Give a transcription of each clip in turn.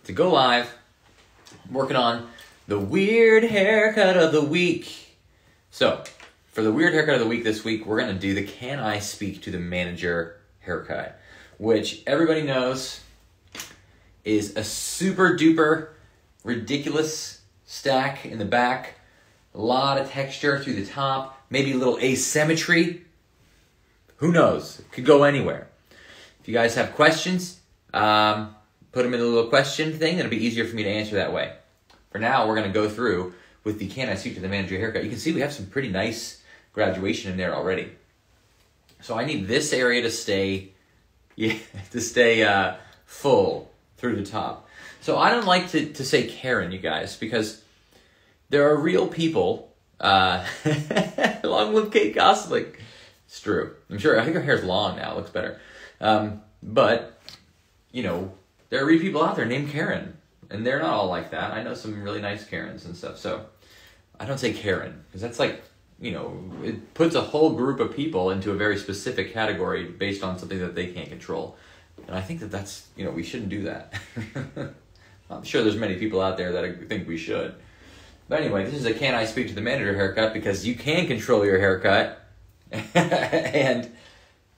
to go live. I'm working on the weird haircut of the week. So, for the weird haircut of the week this week, we're going to do the Can I Speak to the Manager haircut, which everybody knows is a super duper ridiculous stack in the back, a lot of texture through the top, maybe a little asymmetry. Who knows? It could go anywhere. If you guys have questions, put them in a little question thing. It'll be easier for me to answer that way. For now, we're going to go through with the Can I Speak to the Manager haircut. You can see we have some pretty nice graduation in there already. So I need this area to stay full through the top. So I don't like to say Karen, you guys, because there are real people. Long live Kate Gosling. It's true. I think her hair's long now. It looks better. But, you know, there are real people out there named Karen. And they're not all like that. I know some really nice Karens and stuff. So I don't say Karen, because that's like, you know, it puts a whole group of people into a very specific category based on something that they can't control. And I think that's, you know, we shouldn't do that. I'm sure there's many people out there that think we should. But anyway, this is a Can I Speak to the Manager haircut, because you can control your haircut. And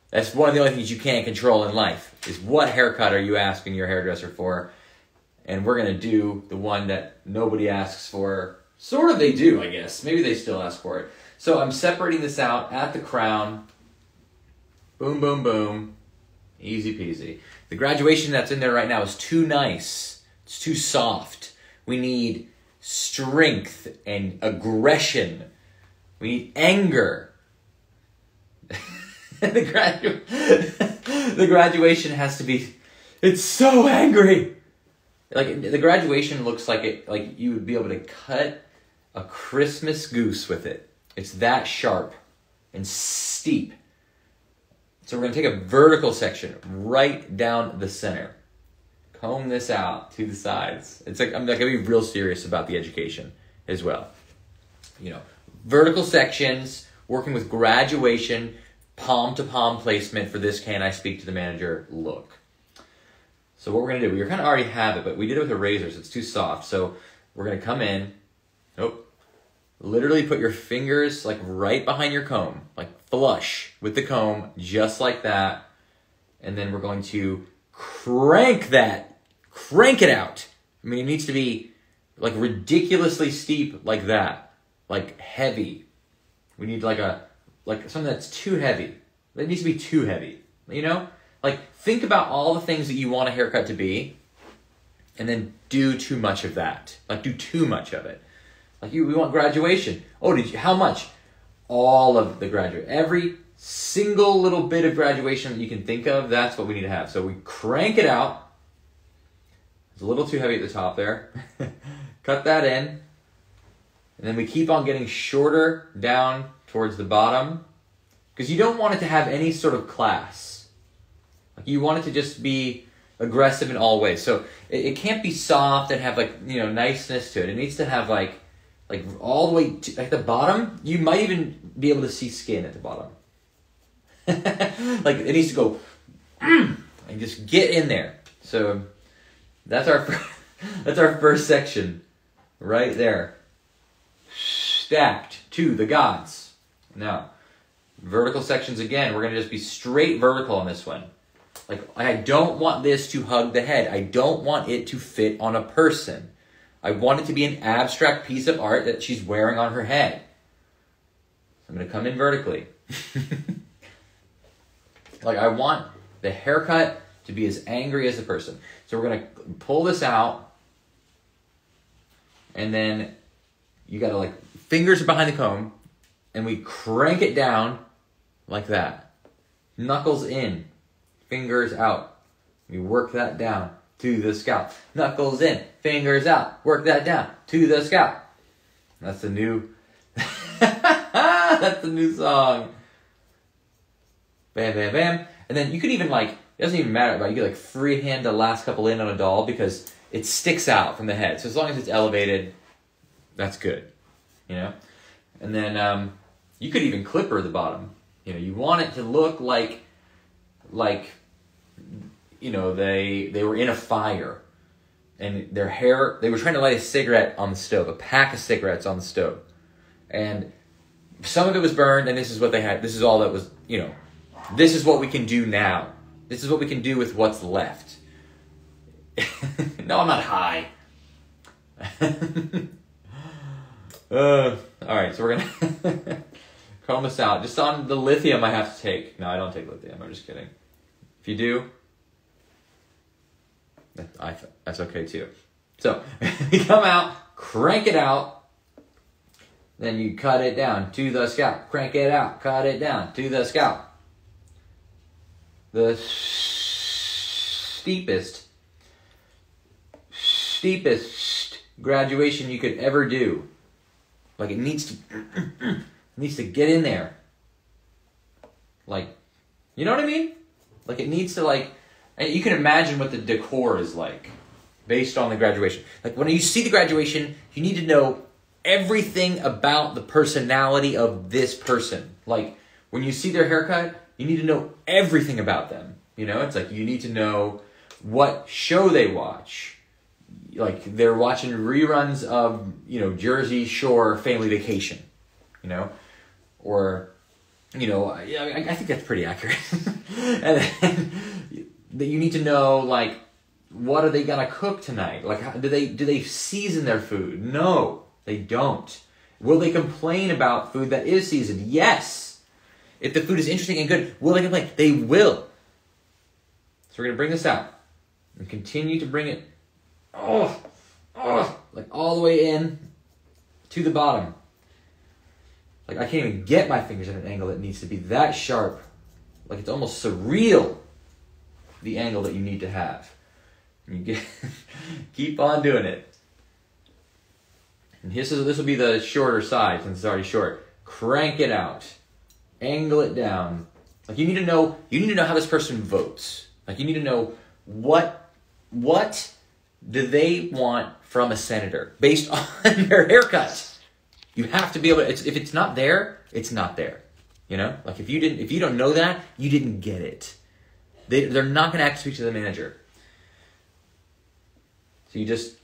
that's one of the only things you can't control in life, is what haircut are you asking your hairdresser for. And we're going to do the one that nobody asks for. Sort of they do, I guess. Maybe they still ask for it. So I'm separating this out at the crown. Boom, boom, boom. Easy peasy. The graduation that's in there right now is too nice. It's too soft. We need strength and aggression. We need anger. The graduation has to be, it's so angry. Like, the graduation looks like you would be able to cut a Christmas goose with it. It's that sharp and steep. So we're going to take a vertical section right down the center. Comb this out to the sides. It's like, I'm going to be real serious about the education as well. You know, vertical sections, working with graduation, palm-to-palm placement for this Can I Speak to the Manager look. So what we're going to do, we kind of already have it, but we did it with a razor, so it's too soft. So we're going to come in, literally put your fingers like right behind your comb, like flush with the comb, just like that. And then we're going to crank it out. I mean, it needs to be like ridiculously steep like that, like heavy. We need like something that's too heavy. It needs to be too heavy, you know? Like, think about all the things that you want a haircut to be, and then do too much of that. Like, do too much of it. Like, we want graduation. Oh, how much? All of the graduation. Every single little bit of graduation that you can think of, that's what we need to have. So we crank it out. It's a little too heavy at the top there. Cut that in. And then we keep on getting shorter down towards the bottom, because you don't want it to have any sort of class. Like, you want it to just be aggressive in all ways. So it can't be soft and have, like, you know, niceness to it. It needs to have like all the way to, at the bottom. You might even be able to see skin at the bottom. Like, it needs to go and just get in there. So that's our first section right there. Stacked to the gods. Now, vertical sections again. We're going to just be straight vertical on this one. Like, I don't want this to hug the head. I don't want it to fit on a person. I want it to be an abstract piece of art that she's wearing on her head. So I'm going to come in vertically. Like, I want the haircut to be as angry as the person. So we're going to pull this out. And then you got to, like, fingers are behind the comb. And we crank it down like that. Knuckles in. Fingers out. We work that down to the scalp. Knuckles in. Fingers out. Work that down to the scalp. That's the new... That's the new song. Bam, bam, bam. And then you could even, like... It doesn't even matter, but you could, like, freehand the last couple in on a doll, because it sticks out from the head. So as long as it's elevated, that's good. You know? And then you could even clipper the bottom. You know, you want it to look like you know, they were in a fire. and their hair, they were trying to light a cigarette on the stove, a pack of cigarettes on the stove. And some of it was burned, and this is what they had. This is all that was, this is what we can do now. This is what we can do with what's left. No, I'm not high. All right, so we're going to comb this out. Just on the lithium I have to take. No, I don't take lithium. I'm just kidding. If you do, that's okay too. So you come out, crank it out, then you cut it down to the scalp. Crank it out, cut it down to the scalp. The steepest graduation you could ever do. Like it needs to get in there. Like, you know what I mean? Like it needs to you can imagine what the decor is like based on the graduation. Like when you see the graduation, you need to know everything about the personality of this person. Like when you see their haircut, you need to know everything about them. It's like you need to know what show they watch. Like they're watching reruns of, Jersey Shore Family Vacation, or, I think that's pretty accurate. And then you need to know, like, what are they gonna cook tonight? Like, do they season their food? No, they don't. Will they complain about food that is seasoned? Yes. If the food is interesting and good, will they complain? They will. So we're gonna bring this out and continue to bring it, like all the way in to the bottom. Like I can't even get my fingers at an angle that needs to be that sharp. Like it's almost surreal, the angle that you need to have. And you keep on doing it. And this will be the shorter side since it's already short. Crank it out. Angle it down. Like you need to know how this person votes. Like you need to know what do they want from a senator based on their haircut. You have to be able to, if it's not there, it's not there. Like if you don't know that, you didn't get it. They're not going to act speak to the manager. So you just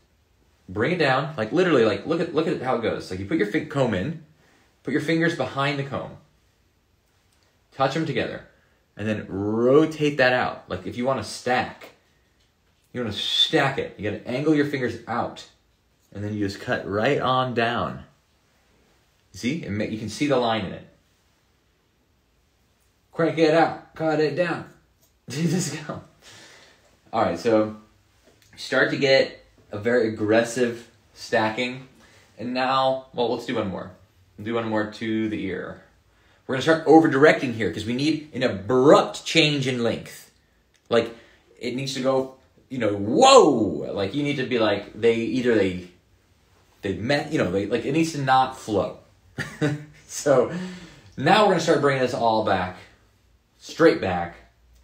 bring it down, like literally, like look at how it goes. Like you put your comb in, put your fingers behind the comb, touch them together, and then rotate that out. Like if you want to stack, it. You got to angle your fingers out, and then you just cut right on down. See? You can see the line in it. Crank it out. Cut it down. Just go. All right, so start to get a very aggressive stacking. And now, let's do one more. We'll do one more to the ear. We're going to start over-directing here because we need an abrupt change in length. Like, it needs to go, whoa! Like, you need to be like, they met, it needs to not flow. So now we're going to start bringing this all back, straight back.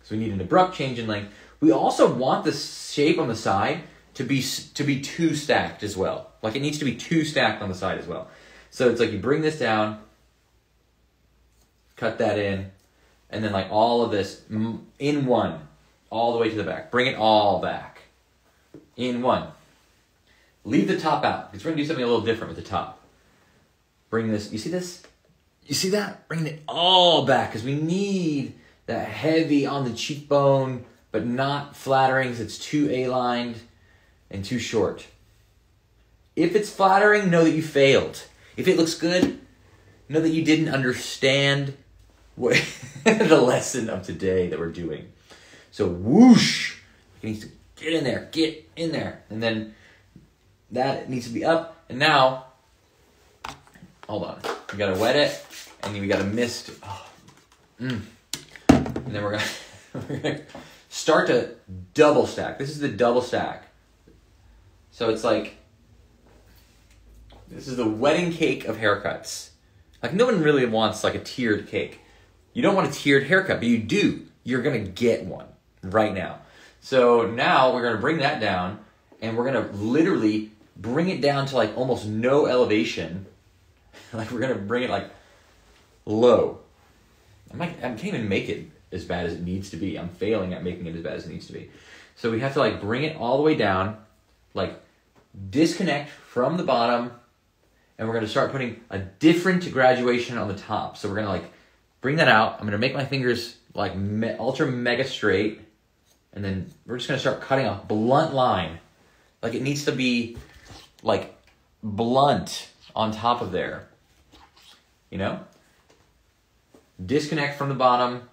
So we need an abrupt change in length. We also want the shape on the side to be two stacked as well. Like it needs to be two stacked on the side as well. So it's like you bring this down, cut that in, and then like all of this in one, all the way to the back. Bring it all back in one. Leave the top out because we're going to do something a little different with the top. Bring this, you see this? You see that? Bring it all back because we need that heavy on the cheekbone, but not flattering because it's too A-lined and too short. If it's flattering, know that you failed. If it looks good, know that you didn't understand what the lesson of today that we're doing. So whoosh, it needs to get in there. And then that needs to be up. And now, hold on. We gotta wet it, and then we gotta mist. And then we're gonna start to double stack. This is the double stack. So it's like, this is the wedding cake of haircuts. Like no one really wants like a tiered cake. You don't want a tiered haircut, but you do. You're gonna get one right now. So now we're gonna bring that down, and we're gonna literally bring it down to like almost no elevation. Like we're gonna bring it like low. I can't even make it as bad as it needs to be. I'm failing at making it as bad as it needs to be. So we have to like bring it all the way down, like disconnect from the bottom, and we're going to start putting a different graduation on the top. So we're going to like bring that out. I'm going to make my fingers like ultra mega straight, and then we're just going to start cutting a blunt line. Like it needs to be like blunt on top of there, you know? Disconnect from the bottom,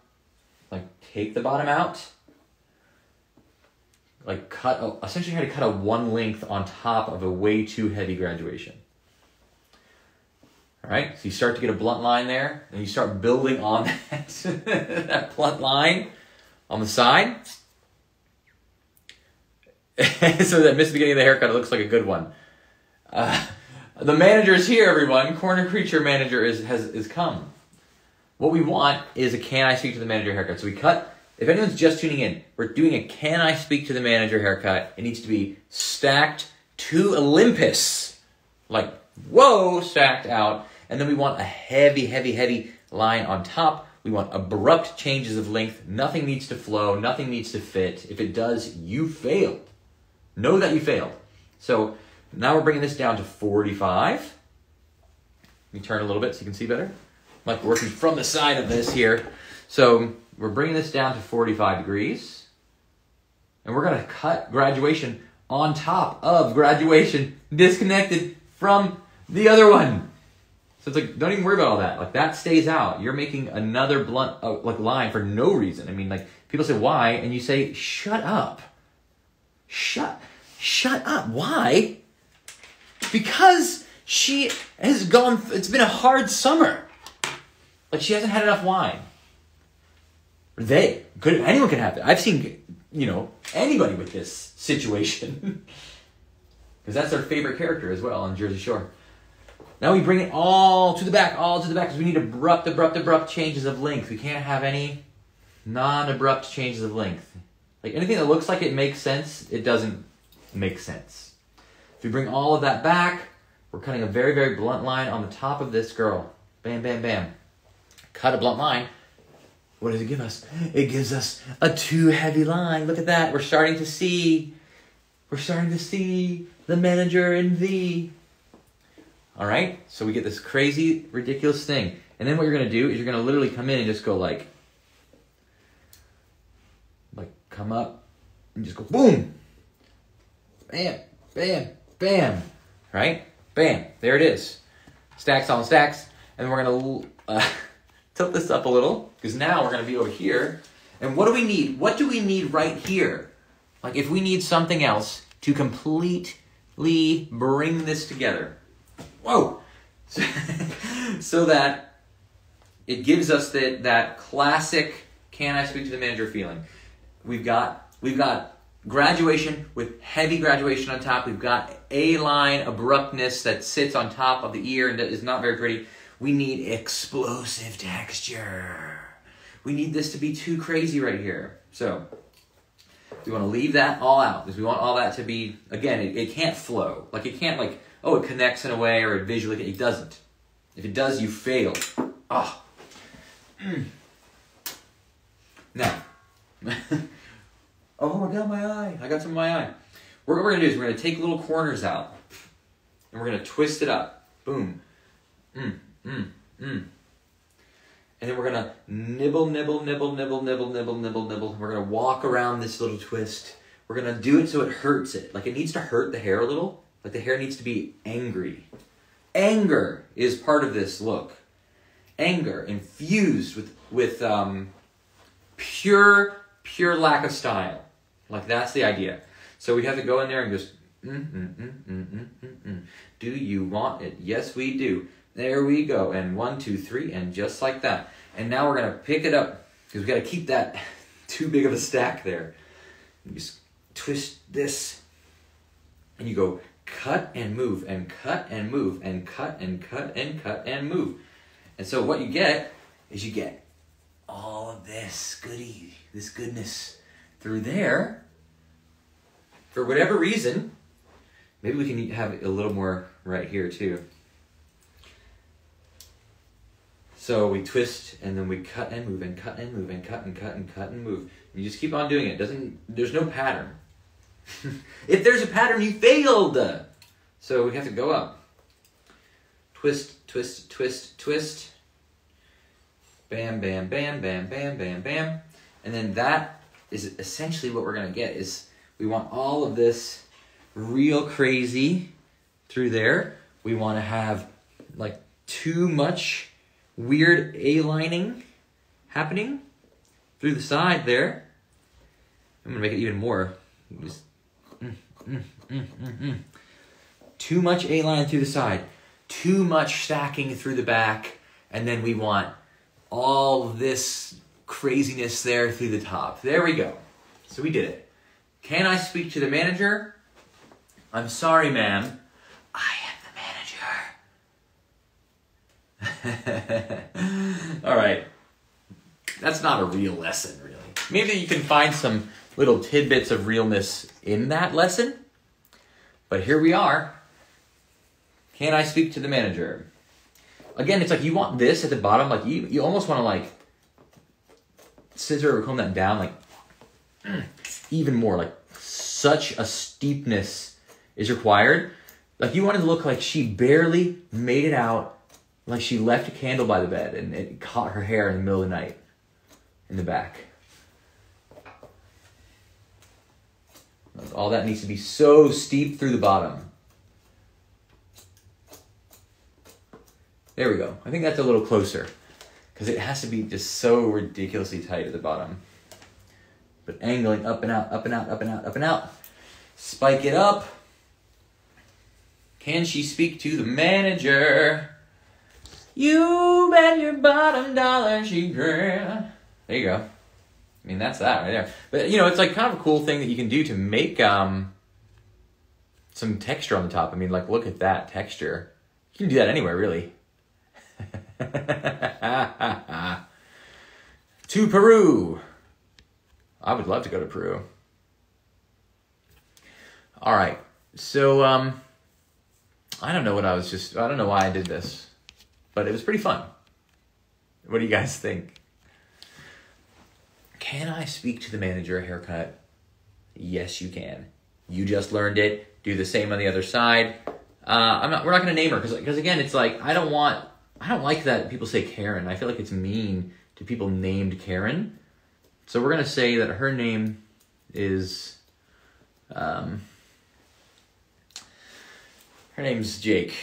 like take the bottom out, like essentially try to cut a one length on top of a way too heavy graduation. All right, so you start to get a blunt line there, and you start building on that, that blunt line on the side. So that missed the beginning of the haircut, it looks like a good one. The manager is here, everyone. Corner Creature Manager is come. What we want is a Can I Speak to the Manager haircut. So we cut, if anyone's just tuning in, we're doing a Can I Speak to the Manager haircut. It needs to be stacked to Olympus. Like, whoa, stacked out. And then we want a heavy, heavy, heavy line on top. We want abrupt changes of length. Nothing needs to flow. Nothing needs to fit. If it does, you failed. Know that you failed. So now we're bringing this down to 45. Let me turn a little bit so you can see better. I'm like working from the side of this here. So we're bringing this down to 45 degrees. And we're going to cut graduation on top of graduation disconnected from the other one. So it's like, don't even worry about all that. Like that stays out. You're making another blunt like line for no reason. I mean, like people say, why? And you say, shut up. Shut up. Why? Because she has gone, it's been a hard summer. Like she hasn't had enough wine. Anyone can have it. I've seen, anybody with this situation. Because that's their favorite character as well on Jersey Shore. Now we bring it all to the back, because we need abrupt changes of length. We can't have any non-abrupt changes of length. Like anything that looks like it makes sense, it doesn't make sense. If we bring all of that back, we're cutting a very, very blunt line on the top of this girl. Bam, bam, bam. Cut a blunt line. What does it give us? It gives us a too heavy line. Look at that. We're starting to see the manager in thee. All right? So we get this crazy, ridiculous thing. And then what you're going to do is you're going to literally come in and just go like come up and just go boom. Bam, bam, bam. Right? Bam. There it is. Stacks on stacks. And we're going to tilt this up a little because now we're going to be over here. And what do we need? What do we need right here? Like if we need something else to completely bring this together. Whoa! So that it gives us that classic Can I Speak to the Manager feeling. We've got graduation with heavy graduation on top. We've got A-line abruptness that sits on top of the ear and that is not very pretty. We need explosive texture. We need this to be too crazy right here. So we want to leave that all out because we want all that to be, again, it can't flow. Like it can't it connects in a way or it visually, it doesn't. If it does, you fail. Oh. Now. Oh my God, my eye. I got some in my eye. What we're going to do is we're going to take little corners out and we're going to twist it up. Boom. And then we're going to nibble. We're going to walk around this little twist. We're going to do it so it hurts it. Like it needs to hurt the hair a little. Like the hair needs to be angry. Anger is part of this look. Anger infused with pure lack of style. Like that's the idea. So we have to go in there and just Do you want it? Yes, we do. There we go. And 1, 2, 3, and just like that. And now we're gonna pick it up because we gotta keep that too big of a stack there. You just twist this, and you go cut and move and cut and move and cut and cut and cut and move. And so what you get is you get all of this goodie, this goodness through there. For whatever reason, maybe we can have a little more right here too. So we twist and then we cut and move and cut and move and cut and cut and cut and move. You just keep on doing it. There's no pattern. If there's a pattern, you failed. So we have to go up. Twist, twist, twist, twist. Bam, bam, bam, bam, bam, bam, bam. And then that is essentially what we're going to get is we want all of this real crazy through there. We want to have like too much weird A-lining happening through the side there. I'm going to make it even more. Just, Too much A-line through the side. Too much stacking through the back. And then we want all this craziness there through the top. There we go. So we did it. Can I speak to the manager? I'm sorry, ma'am. I am the manager. All right. That's not a real lesson, really. Maybe you can find some little tidbits of realness in that lesson. But here we are. Can I speak to the manager? Again, it's like you want this at the bottom. Like you almost want to like scissor or comb that down like even more. Like such a steepness is required. Like you want it to look like she barely made it out. Like she left a candle by the bed and it caught her hair in the middle of the night in the back. All that needs to be so steep through the bottom. There we go. I think that's a little closer because it has to be just so ridiculously tight at the bottom. But angling up and out, up and out, up and out, up and out. Spike it up. Can she speak to the manager? You bet your bottom dollar she can. There you go. I mean, that's that right there. But, you know, it's like kind of a cool thing that you can do to make some texture on the top. I mean, like, look at that texture. You can do that anywhere, really. To Peru. I would love to go to Peru. All right. So, I don't know I don't know why I did this, but it was pretty fun. What do you guys think? Can I speak to the manager a haircut? Yes, you can. You just learned it. Do the same on the other side. We're not going to name her because again, it's like I don't like that people say Karen. I feel like it's mean to people named Karen. So we're going to say that her name is her name's Jake.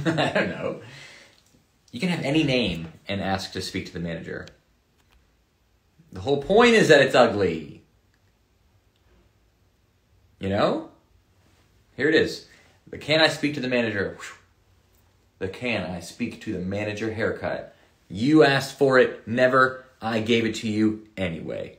I don't know. You can have any name and ask to speak to the manager. The whole point is that it's ugly. You know? Here it is. The can I speak to the manager? The can I speak to the manager haircut. You asked for it, never. I gave it to you anyway.